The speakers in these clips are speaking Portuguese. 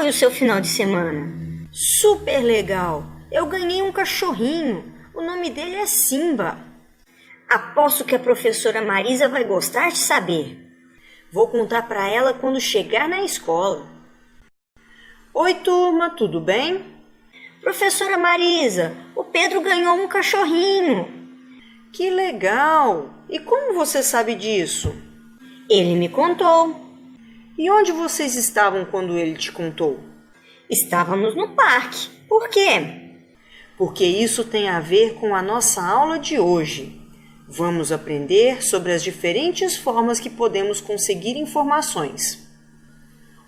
foi o seu final de semana? Super legal! Eu ganhei um cachorrinho. O nome dele é Simba. Aposto que a professora Marisa vai gostar de saber. Vou contar para ela quando chegar na escola. Oi, turma, tudo bem? Professora Marisa, o Pedro ganhou um cachorrinho. Que legal! E como você sabe disso? Ele me contou. E onde vocês estavam quando ele te contou? Estávamos no parque. Por quê? Porque isso tem a ver com a nossa aula de hoje. Vamos aprender sobre as diferentes formas que podemos conseguir informações.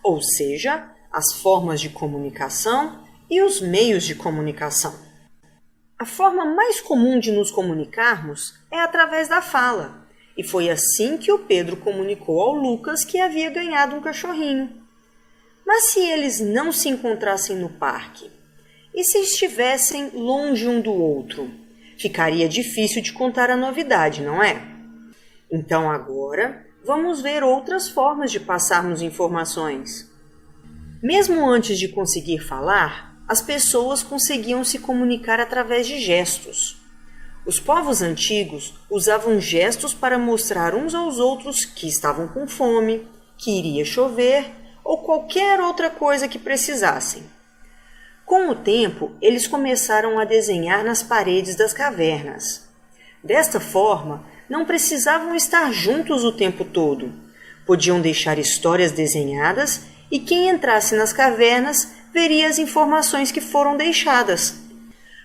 Ou seja, as formas de comunicação e os meios de comunicação. A forma mais comum de nos comunicarmos é através da fala. E foi assim que o Pedro comunicou ao Lucas que havia ganhado um cachorrinho. Mas se eles não se encontrassem no parque? E se estivessem longe um do outro? Ficaria difícil de contar a novidade, não é? Então agora vamos ver outras formas de passarmos informações. Mesmo antes de conseguir falar, as pessoas conseguiam se comunicar através de gestos. Os povos antigos usavam gestos para mostrar uns aos outros que estavam com fome, que iria chover ou qualquer outra coisa que precisassem. Com o tempo, eles começaram a desenhar nas paredes das cavernas. Desta forma, não precisavam estar juntos o tempo todo. Podiam deixar histórias desenhadas e quem entrasse nas cavernas veria as informações que foram deixadas.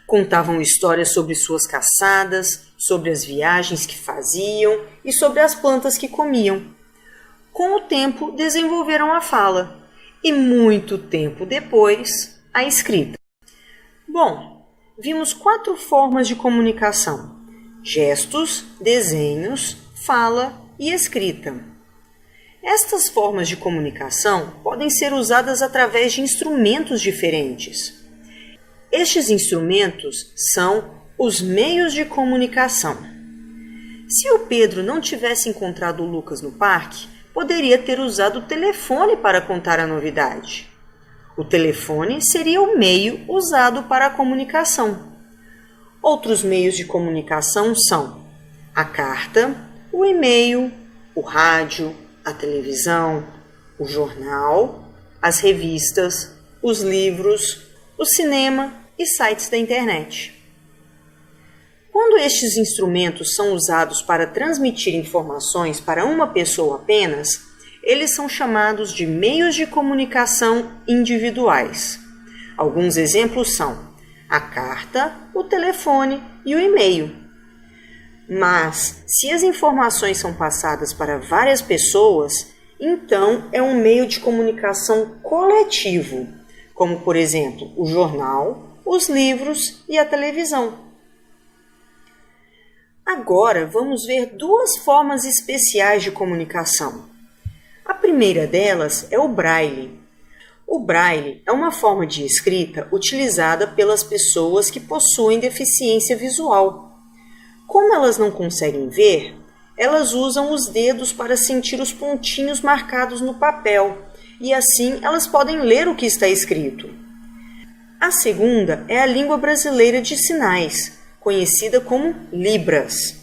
Contavam histórias sobre suas caçadas, sobre as viagens que faziam e sobre as plantas que comiam. Com o tempo, desenvolveram a fala e, muito tempo depois, a escrita. Bom, vimos 4 formas de comunicação: gestos, desenhos, fala e escrita. Estas formas de comunicação podem ser usadas através de instrumentos diferentes. Estes instrumentos são os meios de comunicação. Se o Pedro não tivesse encontrado o Lucas no parque, poderia ter usado o telefone para contar a novidade. O telefone seria o meio usado para a comunicação. Outros meios de comunicação são a carta, o e-mail, o rádio, a televisão, o jornal, as revistas, os livros, o cinema e sites da internet. Quando estes instrumentos são usados para transmitir informações para uma pessoa apenas, eles são chamados de meios de comunicação individuais. Alguns exemplos são a carta, o telefone e o e-mail. Mas, se as informações são passadas para várias pessoas, então é um meio de comunicação coletivo, como, por exemplo, o jornal, os livros e a televisão. Agora vamos ver 2 formas especiais de comunicação. A primeira delas é o braille. O braille é uma forma de escrita utilizada pelas pessoas que possuem deficiência visual. Como elas não conseguem ver, elas usam os dedos para sentir os pontinhos marcados no papel e assim elas podem ler o que está escrito. A segunda é a língua brasileira de sinais, conhecida como Libras,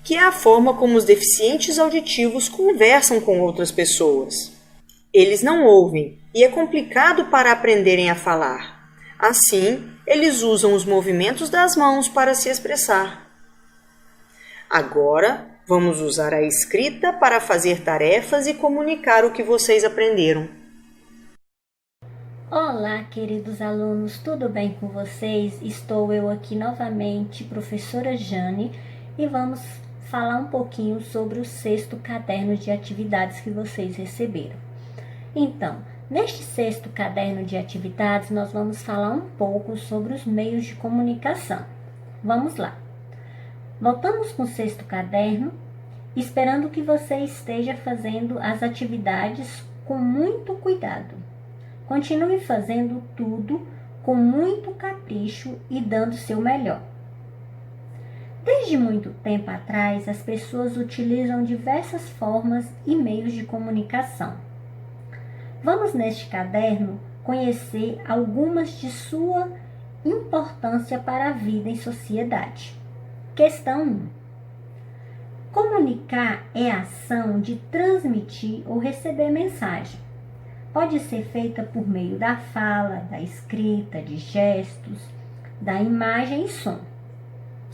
que é a forma como os deficientes auditivos conversam com outras pessoas. Eles não ouvem e é complicado para aprenderem a falar. Assim, eles usam os movimentos das mãos para se expressar. Agora, vamos usar a escrita para fazer tarefas e comunicar o que vocês aprenderam. Olá, queridos alunos, tudo bem com vocês? Estou eu aqui novamente, professora Jane, e vamos falar um pouquinho sobre o 6º caderno de atividades que vocês receberam. Então, neste 6º caderno de atividades, nós vamos falar um pouco sobre os meios de comunicação. Vamos lá. Voltamos com o 6º caderno, esperando que você esteja fazendo as atividades com muito cuidado. Continue fazendo tudo com muito capricho e dando seu melhor. Desde muito tempo atrás, as pessoas utilizam diversas formas e meios de comunicação. Vamos neste caderno conhecer algumas de sua importância para a vida em sociedade. Questão 1. Comunicar é a ação de transmitir ou receber mensagem. Pode ser feita por meio da fala, da escrita, de gestos, da imagem e som.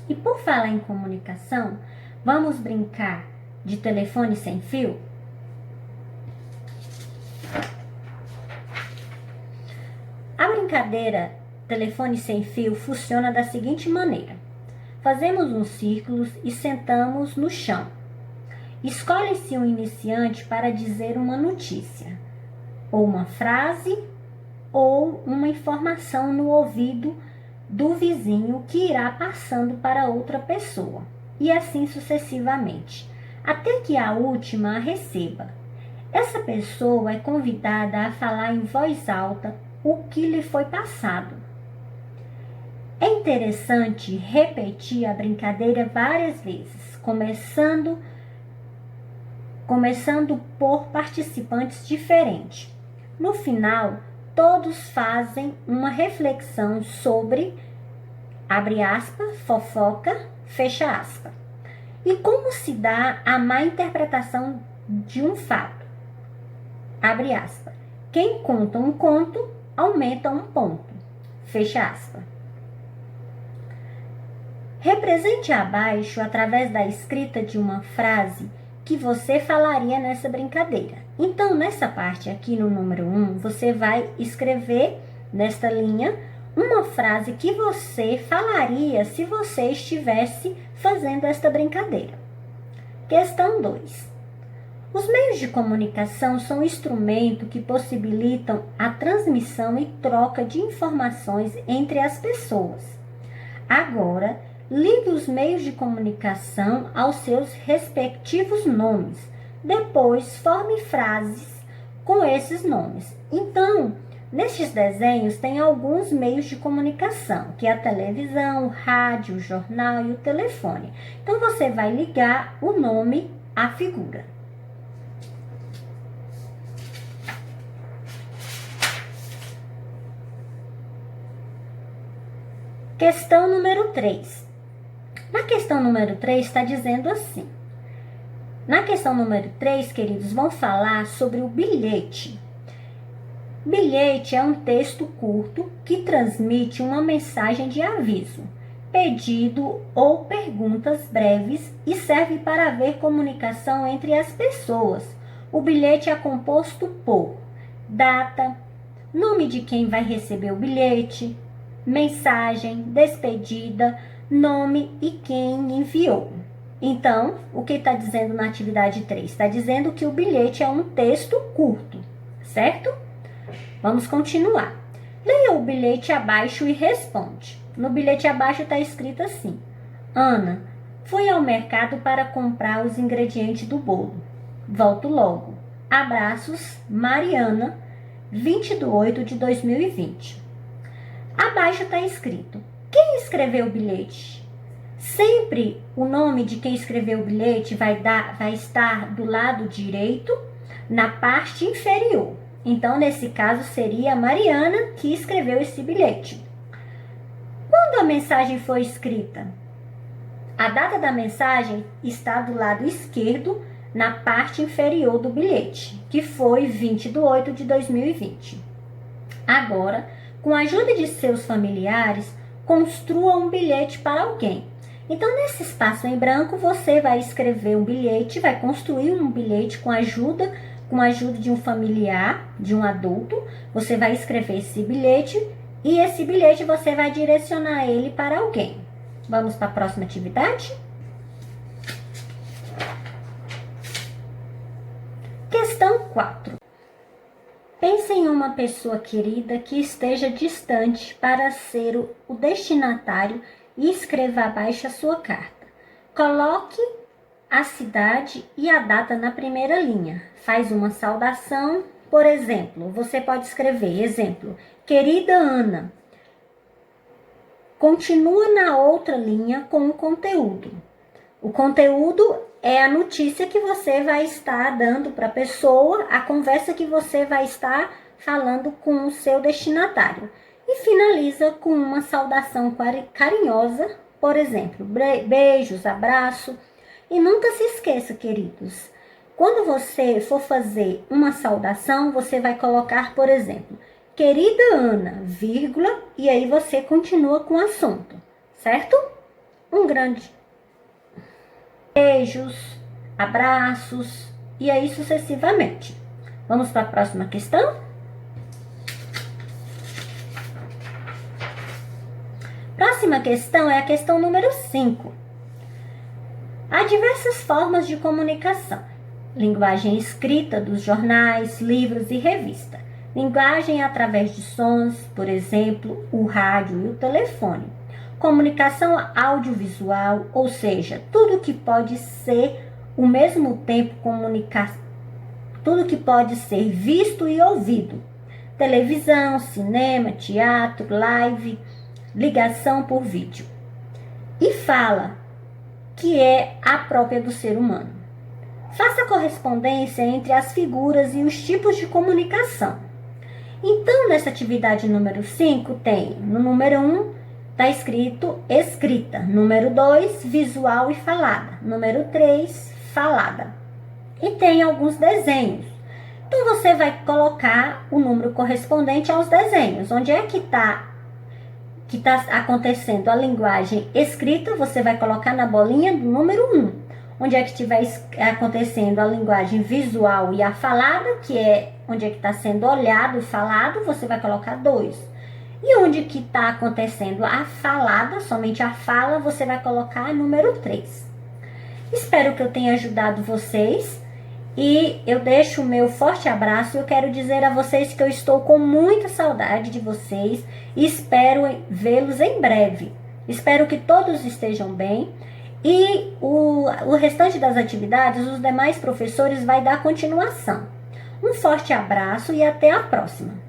E por falar em comunicação, vamos brincar de telefone sem fio? A brincadeira telefone sem fio funciona da seguinte maneira. Fazemos uns círculos e sentamos no chão. Escolhe-se um iniciante para dizer uma notícia, ou uma frase, ou uma informação no ouvido do vizinho que irá passando para outra pessoa, e assim sucessivamente, até que a última a receba. Essa pessoa é convidada a falar em voz alta o que lhe foi passado. É interessante repetir a brincadeira várias vezes, começando por participantes diferentes. No final, todos fazem uma reflexão sobre, abre aspas, fofoca, fecha aspas. E como se dá a má interpretação de um fato? Abre aspas. Quem conta um conto, aumenta um ponto. Fecha aspas. Represente abaixo, através da escrita de uma frase, que você falaria nessa brincadeira. Então, nessa parte aqui no número 1, você vai escrever nesta linha uma frase que você falaria se você estivesse fazendo esta brincadeira. Questão 2. Os meios de comunicação são instrumentos que possibilitam a transmissão e troca de informações entre as pessoas. Agora, ligue os meios de comunicação aos seus respectivos nomes. Depois, forme frases com esses nomes. Então, nestes desenhos tem alguns meios de comunicação, que é a televisão, o rádio, o jornal e o telefone. Então, você vai ligar o nome à figura. Questão número 3. Na questão número 3 está dizendo assim. Na questão número 3, queridos, vão falar sobre o bilhete. Bilhete é um texto curto que transmite uma mensagem de aviso, pedido ou perguntas breves e serve para haver comunicação entre as pessoas. O bilhete é composto por data, nome de quem vai receber o bilhete, mensagem, despedida, nome e quem enviou. Então, o que está dizendo na atividade 3? Está dizendo que o bilhete é um texto curto, certo? Vamos continuar. Leia o bilhete abaixo e responde. No bilhete abaixo está escrito assim: Ana, fui ao mercado para comprar os ingredientes do bolo. Volto logo. Abraços, Mariana, 20/8/2020. Abaixo está escrito: quem escreveu o bilhete? Sempre o nome de quem escreveu o bilhete vai estar do lado direito, na parte inferior. Então, nesse caso, seria a Mariana que escreveu esse bilhete. Quando a mensagem foi escrita? A data da mensagem está do lado esquerdo, na parte inferior do bilhete, que foi 20/8/2020. Agora, com a ajuda de seus familiares, construa um bilhete para alguém. Então, nesse espaço em branco, você vai escrever um bilhete, vai construir um bilhete com a ajuda de um familiar, de um adulto. Você vai escrever esse bilhete e esse bilhete você vai direcionar ele para alguém. Vamos para a próxima atividade? Questão 4. Pense em uma pessoa querida que esteja distante para ser o destinatário e escreva abaixo a sua carta. Coloque a cidade e a data na primeira linha. Faz uma saudação, por exemplo, você pode escrever, exemplo, querida Ana. Continua na outra linha com o conteúdo. O conteúdo é a notícia que você vai estar dando para a pessoa, a conversa que você vai estar falando com o seu destinatário. E finaliza com uma saudação carinhosa, por exemplo, beijos, abraço. E nunca se esqueça, queridos, quando você for fazer uma saudação, você vai colocar, por exemplo, querida Ana, vírgula, e aí você continua com o assunto, certo? Um grande beijos, abraços, e aí sucessivamente. Vamos para a próxima questão? Próxima questão é a questão número 5. Há diversas formas de comunicação. Linguagem escrita dos jornais, livros e revista. Linguagem através de sons, por exemplo, o rádio e o telefone. Comunicação audiovisual, ou seja, tudo que pode ser ao mesmo tempo tudo que pode ser visto e ouvido. Televisão, cinema, teatro, live, ligação por vídeo. E fala, que é a própria do ser humano. Faça correspondência entre as figuras e os tipos de comunicação. Então, nessa atividade número 5, tem, no número 1, está escrito escrita. Número 2, visual e falada. Número 3, falada. E tem alguns desenhos. Então, você vai colocar o número correspondente aos desenhos. Onde é que está acontecendo a linguagem escrita, você vai colocar na bolinha do número 1. Onde é que estiver acontecendo a linguagem visual e a falada, que é onde é que está sendo olhado e falado, você vai colocar 2. E onde que está acontecendo a falada, somente a fala, você vai colocar número 3. Espero que eu tenha ajudado vocês. E eu deixo o meu forte abraço e eu quero dizer a vocês que eu estou com muita saudade de vocês e espero vê-los em breve. Espero que todos estejam bem e o restante das atividades, os demais professores vai dar continuação. Um forte abraço e até a próxima!